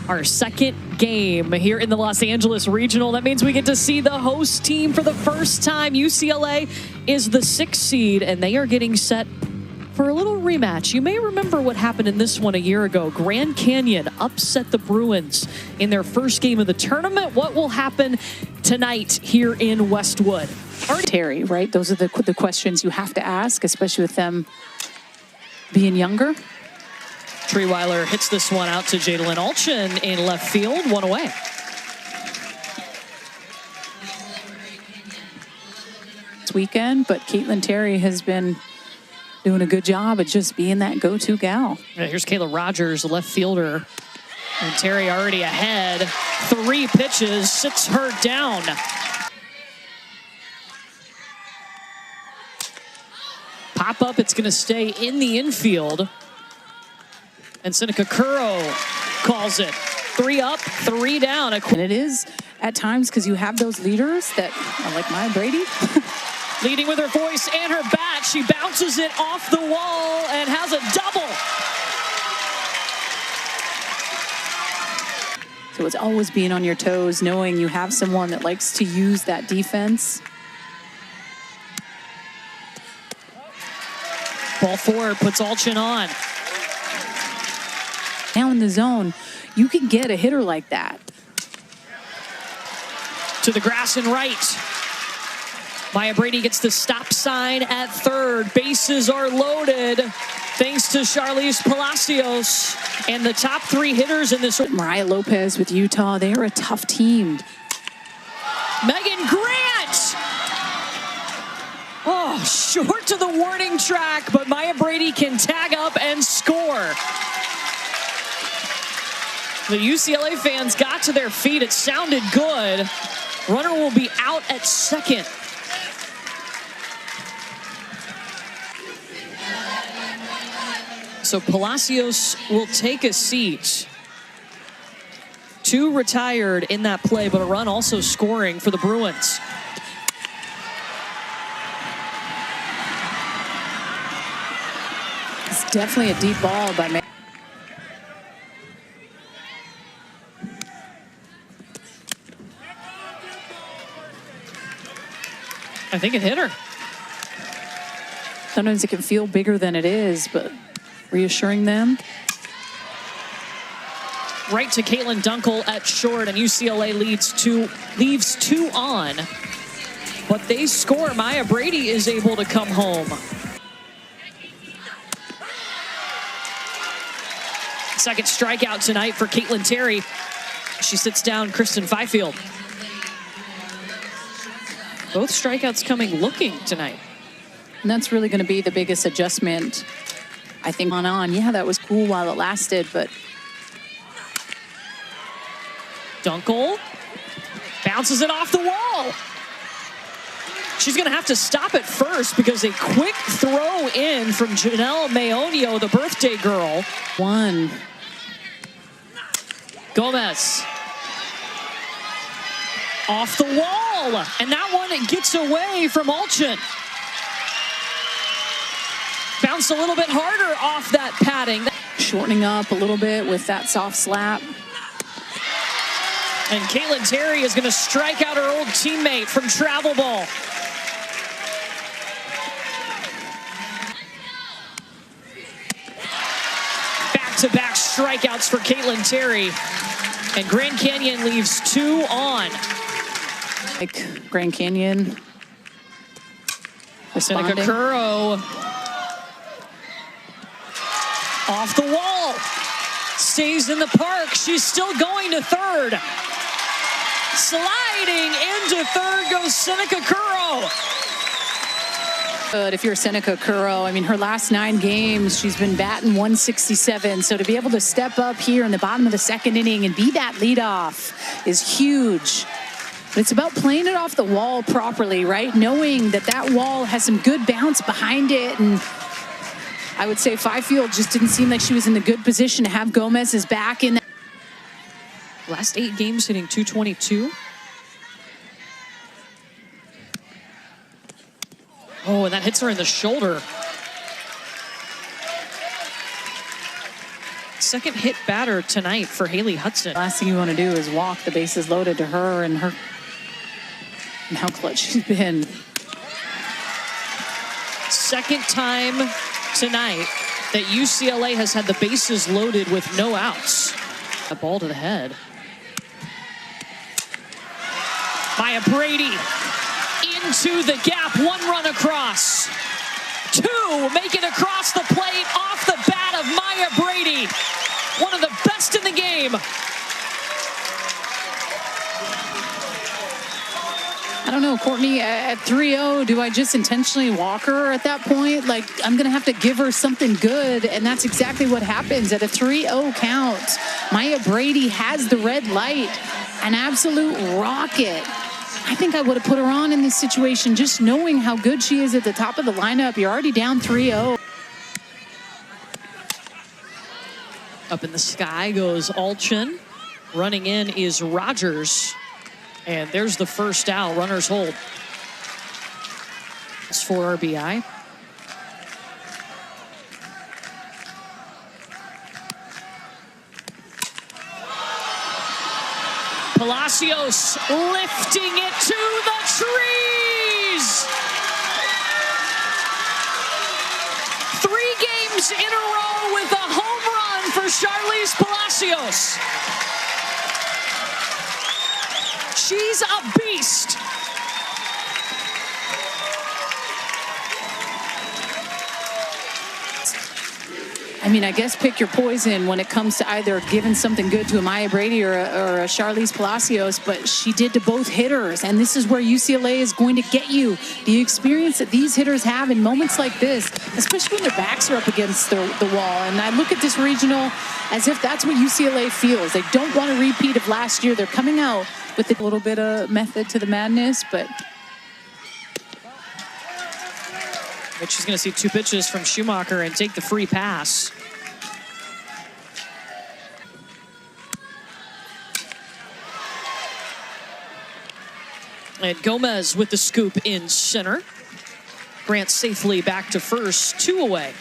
our second game here in the Los Angeles Regional. That means we get to see the host team for the first time. UCLA is the 6th seed, and they are getting set for a little rematch. You may remember what happened in this one a year ago. Grand Canyon upset the Bruins in their first game of the tournament. What will happen tonight here in Westwood? Terry, right? Those are the questions you have to ask, especially with them being younger. Treeweiler hits this one out to Jadalyn Alchin in left field, one away. This weekend, but Caitlin Terry has been doing a good job at just being that go-to gal. Yeah, here's Kayla Rogers, the left fielder. And Terry already ahead. 3 pitches, sits her down. Pop up, it's going to stay in the infield. And Seneca Curro calls it. 3 up, 3 down. And it is at times because you have those leaders that are like Maya Brady. Leading with her voice and her bat. She bounces it off the wall and has a double. So it's always being on your toes, knowing you have someone that likes to use that defense. Ball forward, puts Alchin on. Now in the zone, you can get a hitter like that. To the grass and right. Maya Brady gets the stop sign at third. Bases are loaded thanks to Charlize Palacios. And the top 3 hitters in this. Mariah Lopez with Utah, they are a tough team. Megan Grant! Oh, short to the warning track, but Maya Brady can tag up and score. The UCLA fans got to their feet. It sounded good. Runner will be out at second. So Palacios will take a seat. 2 retired in that play, but a run also scoring for the Bruins. It's definitely a deep ball by me. I think it hit her. Sometimes it can feel bigger than it is, but reassuring them. Right to Caitlin Dunkel at short, and UCLA leaves 2 on. But they score. Maya Brady is able to come home. Second strikeout tonight for Caitlin Terry. She sits down Kristen Fifield. Both strikeouts coming looking tonight. And that's really going to be the biggest adjustment, I think, on. Yeah, that was cool while it lasted, but. Dunkel bounces it off the wall. She's going to have to stop it first because a quick throw in from Janelle Maonio, the birthday girl. 1. Gomez. Off the wall. And that one, it gets away from Alchin. Bounced a little bit harder off that padding. Shortening up a little bit with that soft slap. And Caitlin Terry is going to strike out her old teammate from travel ball. Back-to-back strikeouts for Caitlin Terry. And Grand Canyon leaves 2 on. Like Grand Canyon. Seneca Curro. Off the wall. Stays in the park. She's still going to third. Sliding into third goes Seneca Curro. But if you're Seneca Curro, I mean, her last 9 games, she's been batting 167. So to be able to step up here in the bottom of the 2nd inning and be that leadoff is huge. But it's about playing it off the wall properly, right? Knowing that that wall has some good bounce behind it. And I would say Fifield just didn't seem like she was in the good position to have Gomez's back in. Last 8 games hitting .222. Oh, and that hits her in the shoulder. second hit batter tonight for Haley Hudson. Last thing you want to do is walk the bases loaded to her and how clutch she's been. Second time tonight that UCLA has had the bases loaded with no outs. A ball to the head. Maya Brady into the gap. One run across. Two make it across the plate off the bat of Maya Brady. One of the best in the game. I don't know, Courtney, at 3-0, do I just intentionally walk her at that point? Like, I'm going to have to give her something good, and that's exactly what happens at a 3-0 count. Maya Brady has the red light, an absolute rocket. I think I would have put her on in this situation, just knowing how good she is at the top of the lineup. You're already down 3-0. Up in the sky goes Alchin. Running in is Rogers. And there's the first out. Runners hold. It's 4 RBI. Palacios lifting it to the trees. 3 games in a row with a home run for Charlize Palacios. She's a beast. I mean, I guess pick your poison when it comes to either giving something good to a Maya Brady or a Charlize Palacios, but she did to both hitters, and this is where UCLA is going to get you. The experience that these hitters have in moments like this, especially when their backs are up against the wall. And I look at this regional as if that's what UCLA feels. They don't want a repeat of last year. They're coming out with a little bit of method to the madness, but she's going to see 2 pitches from Schumacher and take the free pass. And Gomez with the scoop in center. Grant safely back to first, 2 away.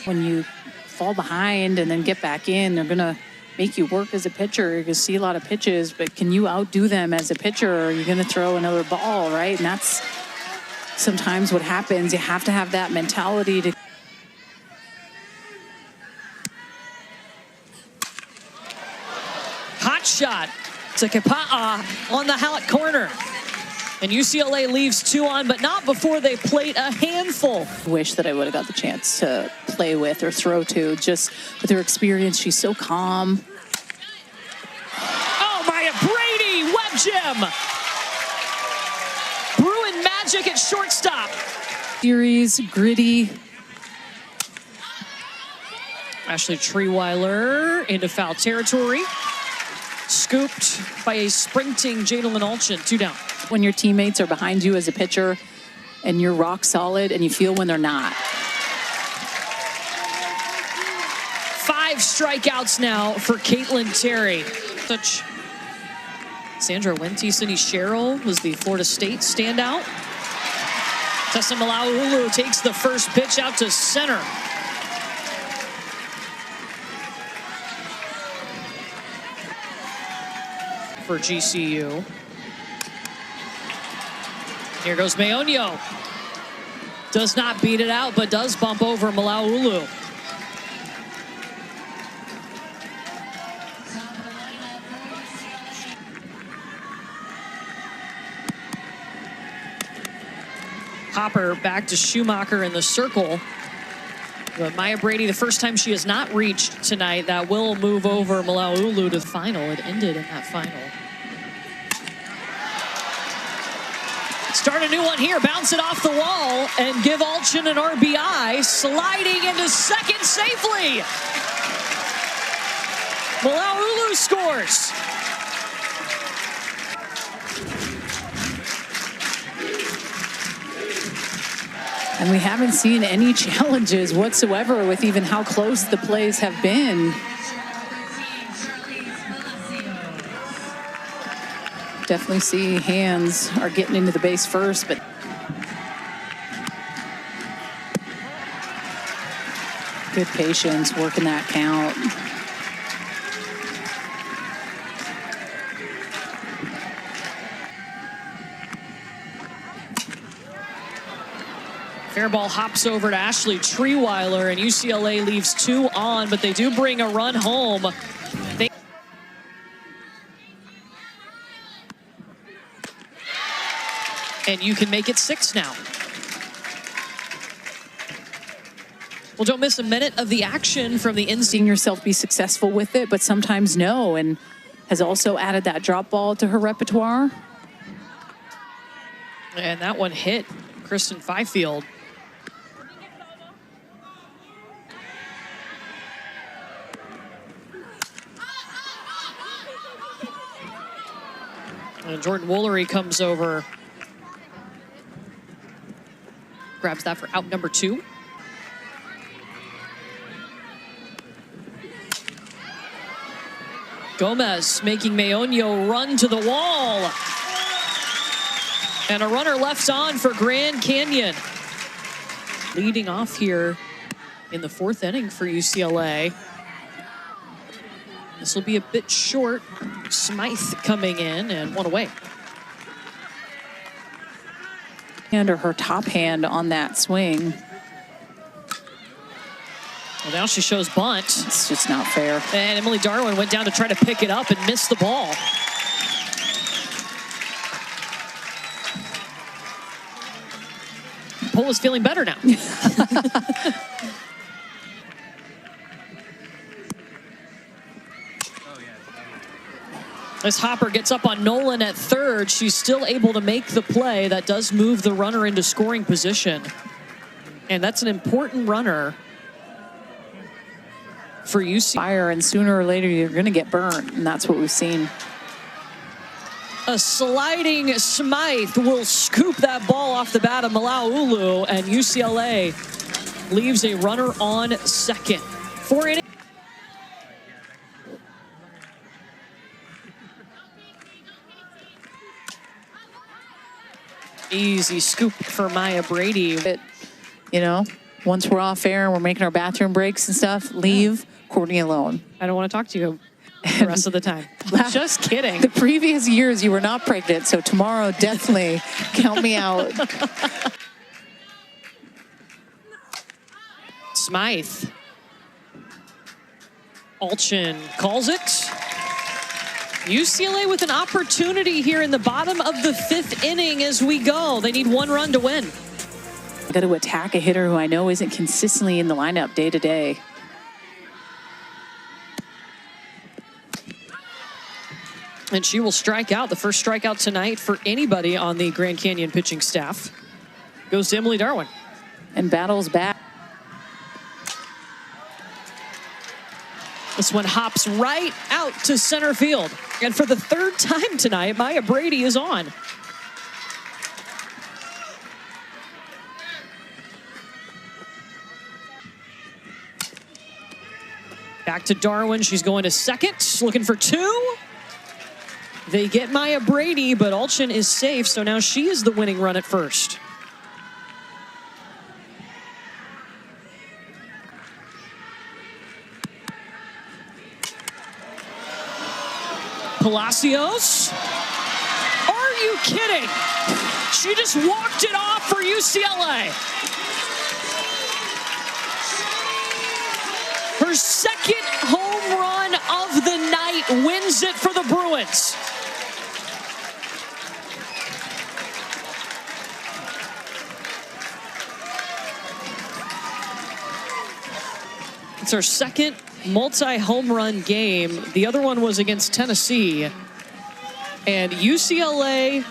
When you fall behind and then get back in, they're going to make you work as a pitcher. You're going to see a lot of pitches, but can you outdo them as a pitcher, or are you going to throw another ball, right? And that's sometimes what happens. You have to have that mentality to... Hot shot to Kepa'a on the hot corner. And UCLA leaves 2 on, but not before they plate a handful. Wish that I would have got the chance to play with or throw to. Just with her experience, she's so calm. Oh, Maya Brady, web gem. Bruin magic at shortstop. Series, gritty. Ashley Treeweiler into foul territory. Scooped by a sprinting Jadalyn Alchin, 2 down. When your teammates are behind you as a pitcher and you're rock solid and you feel when they're not. 5 strikeouts now for Caitlin Terry. Such Sandra Wente, Cindy Sherrill was the Florida State standout. Tessa Malauulu takes the first pitch out to center. For GCU. Here goes Maonio. Does not beat it out, but does bump over Malauulu. Hopper back to Schumacher in the circle. But Maya Brady, the first time she has not reached tonight, that will move over Malauulu to the final. It ended in that final. Start a new one here, bounce it off the wall, and give Alchin an RBI, sliding into second safely. Malauulu scores. And we haven't seen any challenges whatsoever with even how close the plays have been. Definitely see hands are getting into the base first, but Good patience, working that count. Fair ball hops over to Ashley Treeweiler, and UCLA leaves 2 on, but they do bring a run home. And you can make it 6 now. Well, don't miss a minute of the action from the NCAA. Seeing yourself be successful with it, but sometimes no, and has also added that drop ball to her repertoire. And that one hit Kristen Fifield. And Jordan Woolery comes over. Grabs that for out number 2. Gomez making Meonio run to the wall. And a runner left on for Grand Canyon. Leading off here in the 4th inning for UCLA. This will be a bit short. Smythe coming in and 1 away. Under her top hand on that swing. Well, now she shows bunt. It's just not fair. And Emily Darwin went down to try to pick it up and missed the ball. Pole is feeling better now. As Hopper gets up on Nolan at 3rd, she's still able to make the play. That does move the runner into scoring position. And that's an important runner for UCLA. And sooner or later, you're going to get burnt, and that's what we've seen. A sliding Smythe will scoop that ball off the bat of Malaulu, and UCLA leaves a runner on 2nd. 4 innings. Easy scoop for Maya Brady. You know, once we're off air and we're making our bathroom breaks and stuff, leave Courtney alone. I don't want to talk to you the rest of the time. Just kidding. The previous years you were not pregnant, so tomorrow definitely count me out. Smythe. Alchin calls it. UCLA with an opportunity here in the bottom of the 5th inning as we go. They need 1 run to win. Got to attack a hitter who I know isn't consistently in the lineup day to day. And she will strike out. The first strikeout tonight for anybody on the Grand Canyon pitching staff goes to Emily Darwin. And battles back. This one hops right out to center field. And for the 3rd time tonight, Maya Brady is on. Back to Darwin. She's going to 2nd, looking for 2. They get Maya Brady, but Alchin is safe, so now she is the winning run at 1st. Palacios? Are you kidding? She just walked it off for UCLA. Her 2nd home run of the night wins it for the Bruins. It's our 2nd multi-home run game. The other one was against Tennessee. And UCLA,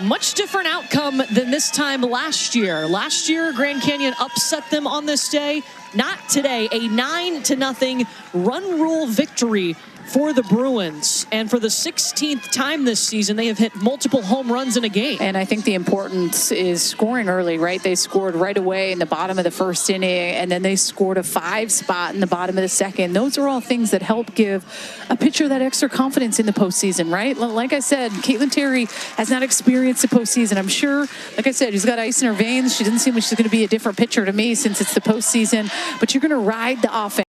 much different outcome than this time last year. Last year, Grand Canyon upset them on this day. Not today. A 9-0 run rule victory for the Bruins. And for the 16th time this season, they have hit multiple home runs in a game. And I think the importance is scoring early, right? They scored right away in the bottom of the 1st inning, and then they scored a 5 spot in the bottom of the 2nd. Those are all things that help give a pitcher that extra confidence in the postseason, right? Like I said, Caitlin Terry has not experienced the postseason. I'm sure, like I said, she's got ice in her veins. She doesn't seem like she's going to be a different pitcher to me since it's the postseason. but you're going to ride the offense.